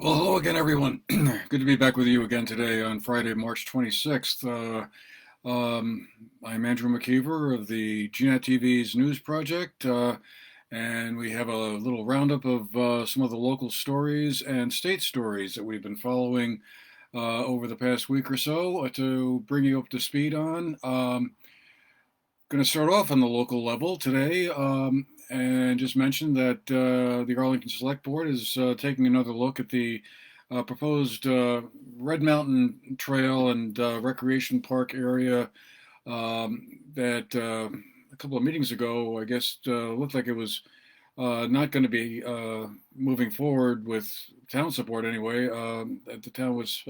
Well, hello again, everyone. Good to be back with you again today on Friday, March 26th. Um, I'm Andrew McKeever of the GNAT-TV's News Project, and we have a little roundup of some of the local stories and state stories that we've been following over the past week or so to bring you up to speed on. Going to start off on the local level today, and just mention that the Arlington Select Board is taking another look at the proposed Red Mountain Trail and Recreation Park area that a couple of meetings ago, I guess, looked like it was not going to be moving forward with town support anyway. The town was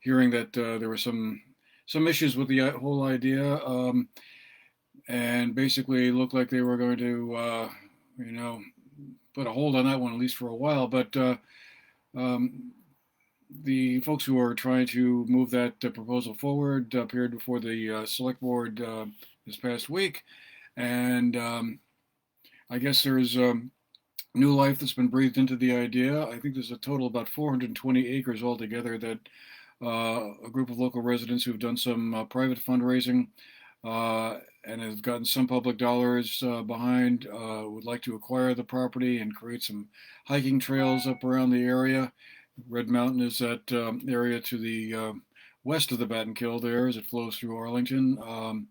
hearing that there were some issues with the whole idea. And basically looked like they were going to, you know, put a hold on that one at least for a while. But um, the folks who are trying to move that proposal forward appeared before the select board this past week, and I guess there's new life that's been breathed into the idea. I think there's a total of about 420 acres altogether that a group of local residents who've done some private fundraising and have gotten some public dollars behind, would like to acquire the property and create some hiking trails up around the area. Red Mountain is that area to the west of the Battenkill there as it flows through Arlington.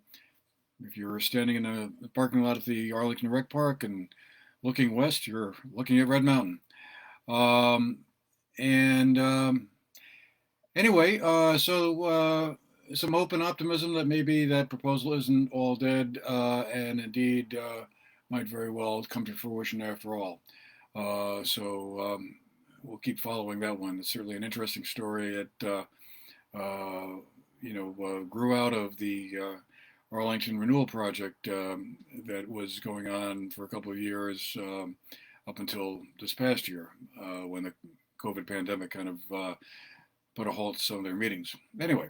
If you're standing in the parking lot at the Arlington Rec Park and looking west, you're looking at Red Mountain. Um, and Anyway, some hope and optimism that maybe that proposal isn't all dead, and indeed might very well come to fruition after all. We'll keep following that one. It's certainly an interesting story. It grew out of the Arlington Renewal Project that was going on for a couple of years up until this past year when the COVID pandemic kind of put a halt to some of their meetings. Anyway,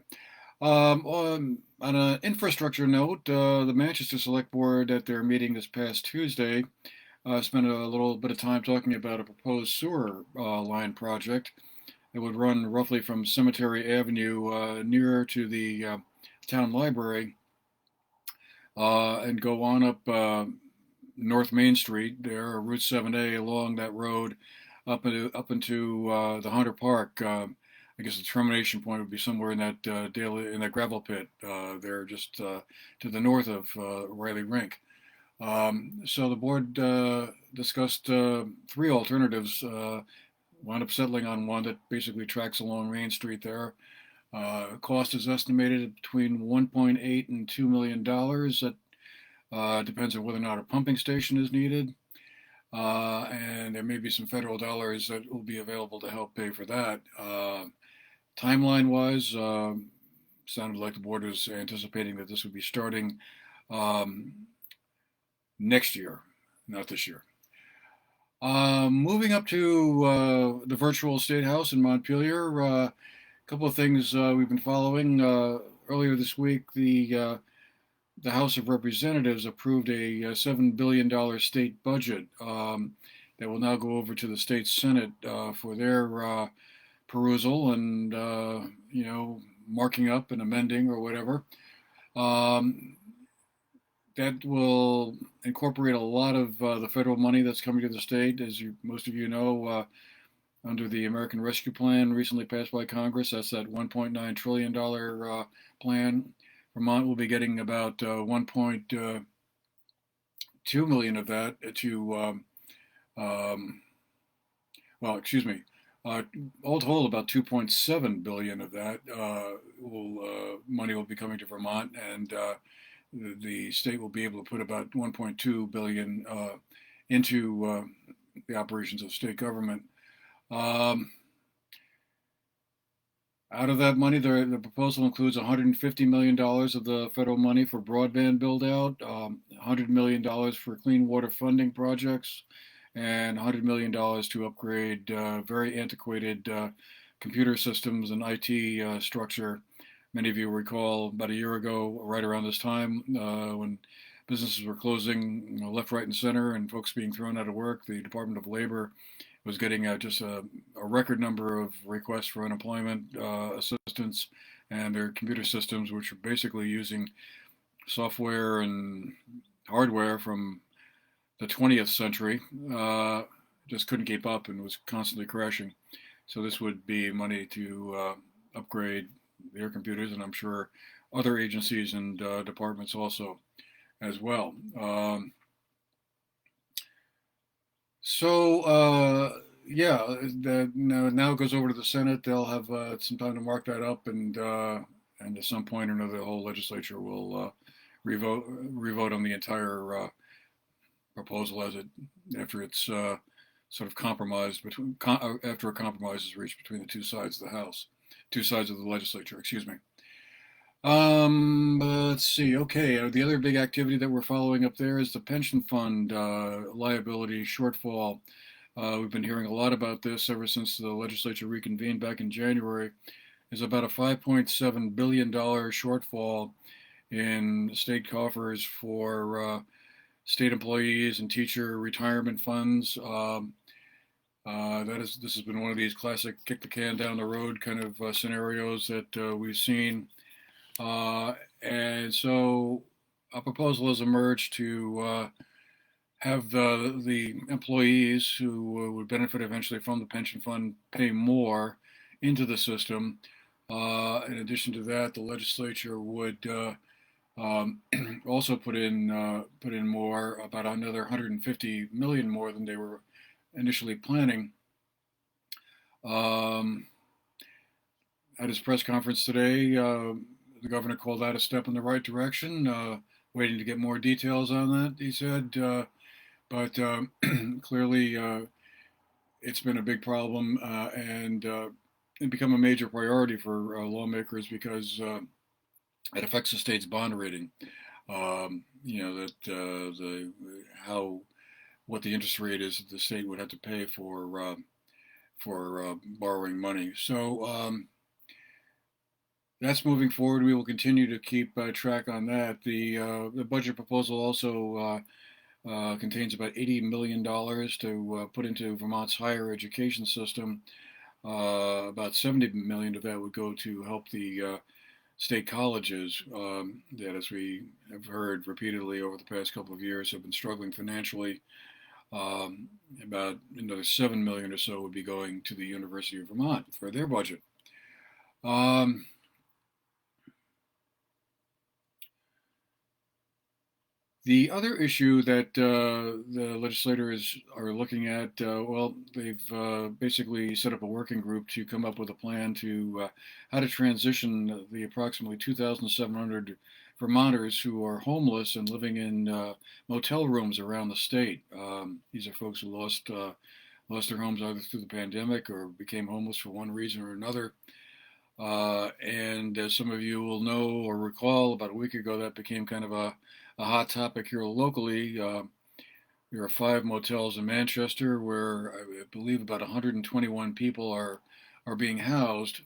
on an infrastructure note, the Manchester Select Board at their meeting this past Tuesday spent a little bit of time talking about a proposed sewer line project that would run roughly from Cemetery Avenue near to the town library and go on up North Main Street there, Route 7A along that road up into the Hunter Park. I guess the termination point would be somewhere in that in that gravel pit there, just to the north of Riley Rink. So the board discussed three alternatives. Wound up settling on one that basically tracks along Main Street there. Cost is estimated between 1.8 and $2 million. That depends on whether or not a pumping station is needed. And there may be some federal dollars that will be available to help pay for that. Timeline wise, sounded like the board was anticipating that this would be starting um, next year, not this year. Moving up to the virtual State House in Montpelier, a couple of things we've been following. Earlier this week, the House of Representatives approved a $7 billion state budget that will now go over to the state Senate for their perusal and marking up and amending or whatever. That will incorporate a lot of the federal money that's coming to the state, as most of you know, under the American Rescue Plan recently passed by Congress. That's that $1.9 trillion plan. Vermont will be getting about 1.2 million of that to, excuse me, all told, about 2.7 billion of that money will be coming to Vermont, and the state will be able to put about 1.2 billion into the operations of state government. Out of that money, the proposal includes $150 million of the federal money for broadband build out, $100 million for clean water funding projects, and $100 million to upgrade very antiquated computer systems and IT structure. Many of you recall about a year ago, right around this time, when businesses were closing left, right, and center, and folks being thrown out of work, the Department of Labor was getting just a record number of requests for unemployment assistance, and their computer systems, which are basically using software and hardware from the 20th century, just couldn't keep up and was constantly crashing. So this would be money to upgrade their computers, and I'm sure other agencies and departments also as well. Yeah, now it goes over to the Senate. They'll have some time to mark that up, and at some point or another, the whole legislature will revote on the entire proposal after it's sort of compromised after a compromise is reached between the two sides of the legislature. Excuse me. Let's see. Okay, the other big activity that we're following up there is the pension fund liability shortfall. We've been hearing a lot about this ever since the legislature reconvened back in January. There's about a $5.7 billion shortfall in state coffers for state employees and teacher retirement funds. This has been one of these classic kick the can down the road kind of scenarios that we've seen. And so a proposal has emerged to have the employees who would benefit eventually from the pension fund pay more into the system. In addition to that, the legislature would also put in more, about another 150 million more than they were initially planning. At his press conference today, the governor called that a step in the right direction, waiting to get more details on that, he said. But clearly, it's been a big problem and it become a major priority for lawmakers because it affects the state's bond rating. What the interest rate is that the state would have to pay for borrowing money. So that's moving forward. We will continue to keep track on that. The budget proposal also contains about $80 million to put into Vermont's higher education system. About $70 million of that would go to help the state colleges that, as we have heard repeatedly over the past couple of years, have been struggling financially. About another $7 million or so would be going to the University of Vermont for their budget. The other issue that the legislators are looking at, they've basically set up a working group to come up with a plan to how to transition the approximately 2,700 Vermonters who are homeless and living in motel rooms around the state. These are folks who lost their homes either through the pandemic or became homeless for one reason or another. And as some of you will know or recall, about a week ago that became kind of a hot topic here locally. There are 5 motels in Manchester where I believe about 121 people are being housed.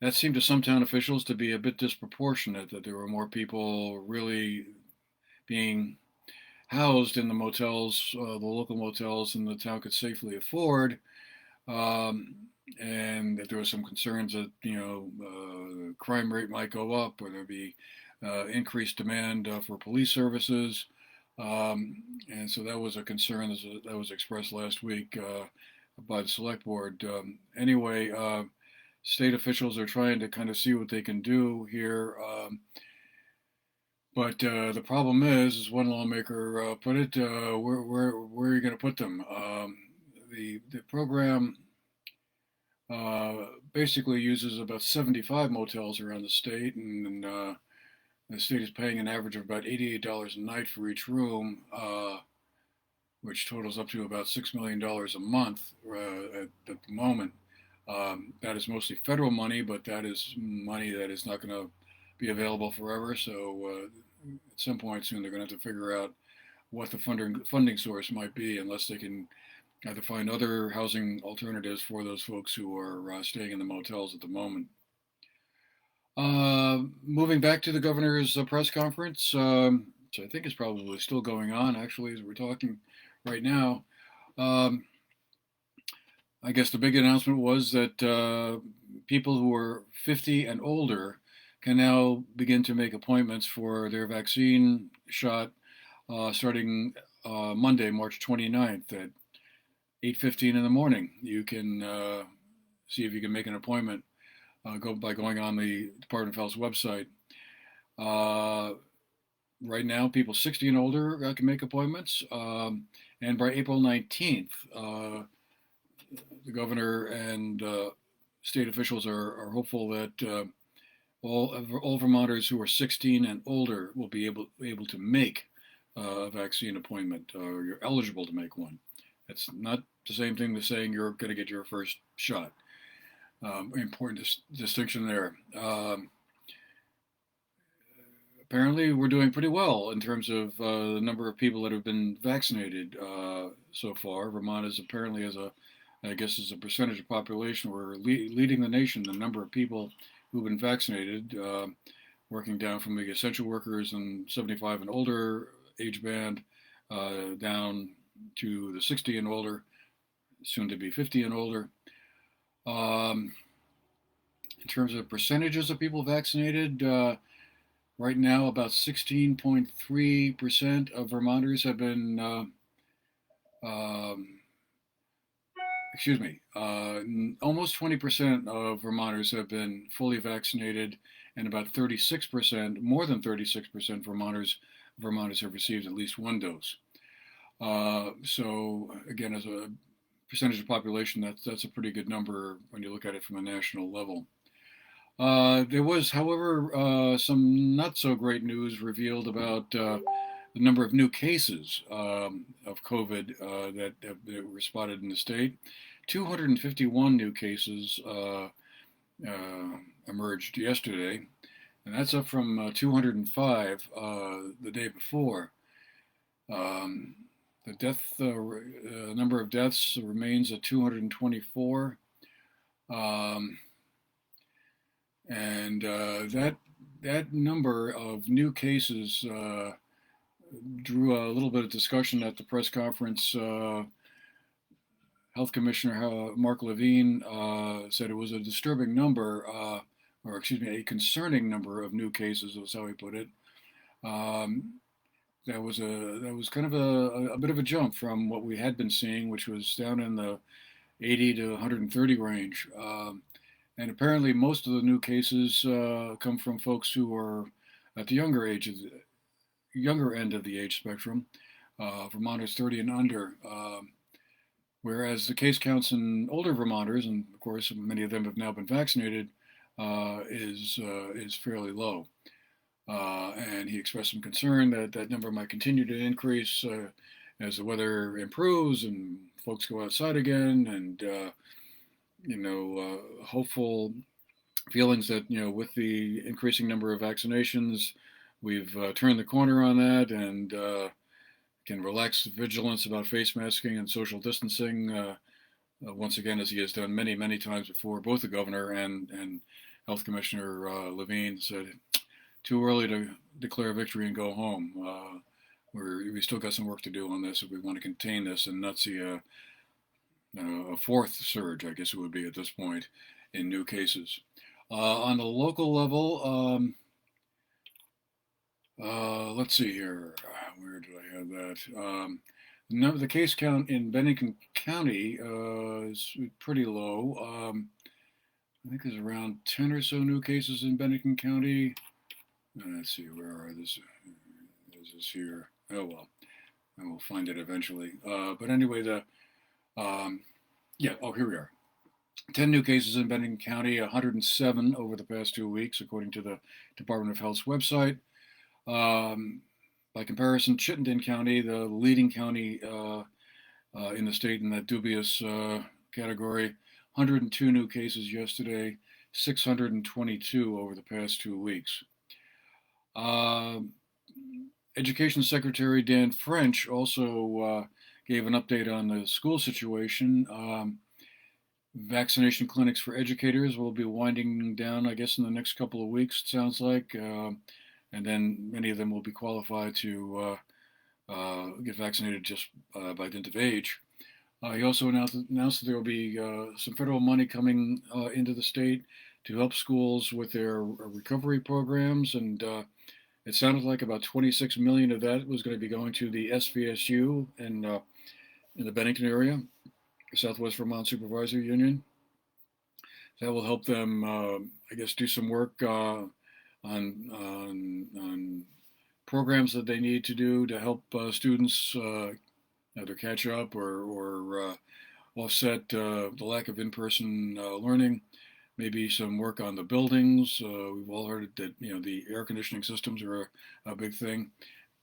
That seemed to some town officials to be a bit disproportionate, that there were more people really being housed in the motels, the local motels, than the town could safely afford. And that there were some concerns that the crime rate might go up, or there'd be increased demand for police services, and so that was a concern that was expressed last week by the select board. Anyway, state officials are trying to kind of see what they can do here, but the problem is, as one lawmaker put it, where are you going to put them? The program basically uses about 75 motels around the state, and the state is paying an average of about $88 a night for each room, which totals up to about $6 million a month at the moment. That is mostly federal money, but that is money that is not going to be available forever. So at some point soon, they're going to have to figure out what the funding source might be, unless they can either find other housing alternatives for those folks who are staying in the motels at the moment. Moving back to the governor's press conference, which I think is probably still going on, actually, as we're talking right now. I guess the big announcement was that people who are 50 and older can now begin to make appointments for their vaccine shot starting Monday, March 29th at 8:15 in the morning. You can see if you can make an appointment by going on the Department of Health's website. Uh, right now, people 60 and older can make appointments, and by April 19th, the governor and state officials are hopeful that all Vermonters who are 16 and older will be able to make a vaccine appointment, or you're eligible to make one. That's not the same thing as saying you're going to get your first shot. Important distinction there. Apparently, we're doing pretty well in terms of the number of people that have been vaccinated so far. Vermont is apparently, I guess, as a percentage of population, we're leading the nation. The number of people who've been vaccinated, working down from the essential workers and 75 and older age band down to the 60 and older, soon to be 50 and older. In terms of percentages of people vaccinated, right now about 16.3% of Vermonters have been, almost 20% of Vermonters have been fully vaccinated, and about 36%, more than 36% Vermonters have received at least one dose. So again, as a percentage of population, that's a pretty good number when you look at it from a national level. There was, however, some not so great news revealed about the number of new cases of COVID that were spotted in the state. 251 new cases emerged yesterday, and that's up from 205 the day before. The number of deaths remains at 224. And that number of new cases drew a little bit of discussion at the press conference. Health Commissioner Mark Levine said it was a disturbing number, or excuse me, a concerning number of new cases, was how he put it. That was kind of a bit of a jump from what we had been seeing, which was down in the 80 to 130 range. And apparently, most of the new cases come from folks who are at the younger end of the age spectrum, Vermonters 30 and under. Whereas the case counts in older Vermonters, and of course many of them have now been vaccinated, is fairly low. And he expressed some concern that that number might continue to increase as the weather improves and folks go outside again, and hopeful feelings that, with the increasing number of vaccinations, we've turned the corner on that and can relax vigilance about face masking and social distancing once again, as he has done many, many times before. Both the governor and Health Commissioner Levine said, too early to declare victory and go home. We still got some work to do on this if we want to contain this and not see a fourth surge, I guess it would be at this point, in new cases. On the local level, let's see here. Where did I have that? The case count in Bennington County is pretty low. I think there's around 10 or so new cases in Bennington County. Let's see, where are this? Is this here? Oh well, I will find it eventually. But anyway, here we are. 10 new cases in Bennington County, 107 over the past 2 weeks, according to the Department of Health's website. By comparison, Chittenden County, the leading county in the state in that dubious category, 102 new cases yesterday, 622 over the past 2 weeks. Education Secretary Dan French also gave an update on the school situation. Vaccination clinics for educators will be winding down, I guess, in the next couple of weeks, it sounds like. And then many of them will be qualified to get vaccinated just by dint of age. He also announced that there will be some federal money coming into the state to help schools with their recovery programs, and it sounded like about 26 million of that was going to be going to the SVSU in the Bennington area, Southwest Vermont Supervisory Union. That will help them, I guess, do some work on programs that they need to do to help students either catch up or offset the lack of in-person learning. Maybe some work on the buildings. We've all heard that the air conditioning systems are a big thing.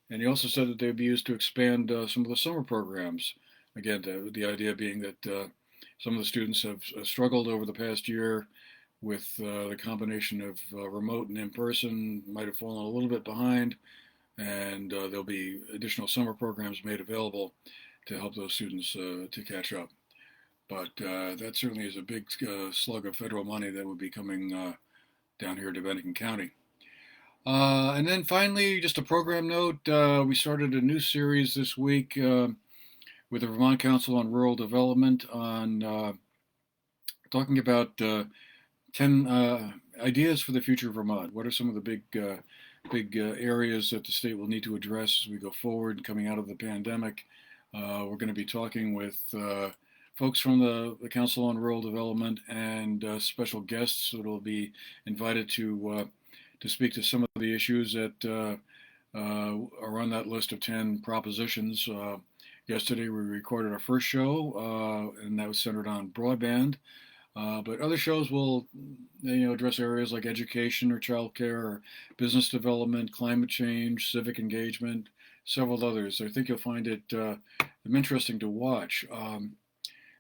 And he also said that they'd be used to expand some of the summer programs. Again, the idea being that some of the students have struggled over the past year with the combination of remote and in-person, might have fallen a little bit behind, and there'll be additional summer programs made available to help those students to catch up. But that certainly is a big slug of federal money that would be coming down here to Bennington County. And then finally, just a program note, we started a new series this week with the Vermont Council on Rural Development on talking about 10 ideas for the future of Vermont. What are some of the big areas that the state will need to address as we go forward coming out of the pandemic? We're going to be talking with folks from the Council on Rural Development and special guests that will be invited to speak to some of the issues that are on that list of 10 propositions. Yesterday we recorded our first show, and that was centered on broadband. But other shows will, address areas like education or childcare or business development, climate change, civic engagement, several others. I think you'll find it interesting to watch.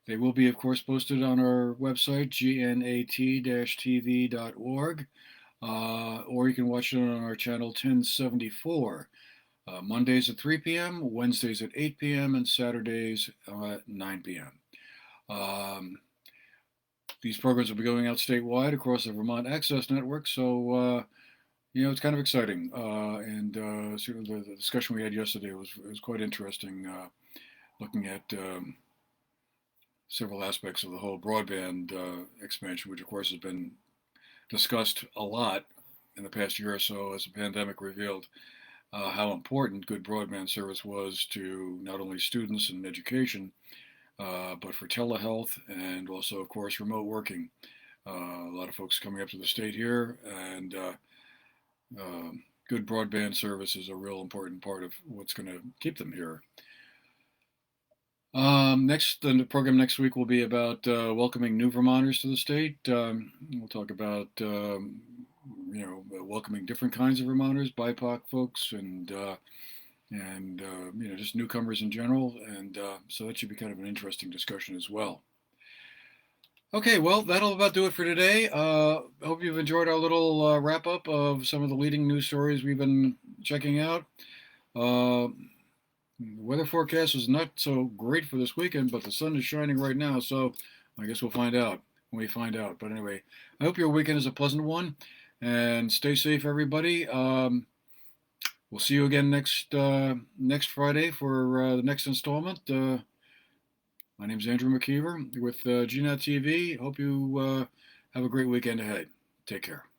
They will be, of course, posted on our website, GNAT-TV.org, or you can watch it on our channel 1074. Mondays at 3 p.m., Wednesdays at 8 p.m., and Saturdays at 9 p.m. These programs will be going out statewide across the Vermont Access Network, so it's kind of exciting. And certainly the discussion we had yesterday was quite interesting, looking at several aspects of the whole broadband expansion, which of course has been discussed a lot in the past year or so as the pandemic revealed how important good broadband service was to not only students and education, but for telehealth and also, of course, remote working. A lot of folks coming up to the state here, and good broadband service is a real important part of what's going to keep them here. The program next week will be about welcoming new Vermonters to the state. We'll talk about welcoming different kinds of Vermonters, BIPOC folks, and just newcomers in general. And so that should be kind of an interesting discussion as well. Okay, well, that'll about do it for today. I hope you've enjoyed our little wrap up of some of the leading news stories we've been checking out. The weather forecast is not so great for this weekend, but the sun is shining right now, so I guess we'll find out when we find out. But anyway, I hope your weekend is a pleasant one, and stay safe, everybody. We'll see you again next Friday for the next installment. My name is Andrew McKeever with GNAT-TV. Hope you have a great weekend ahead. Take care.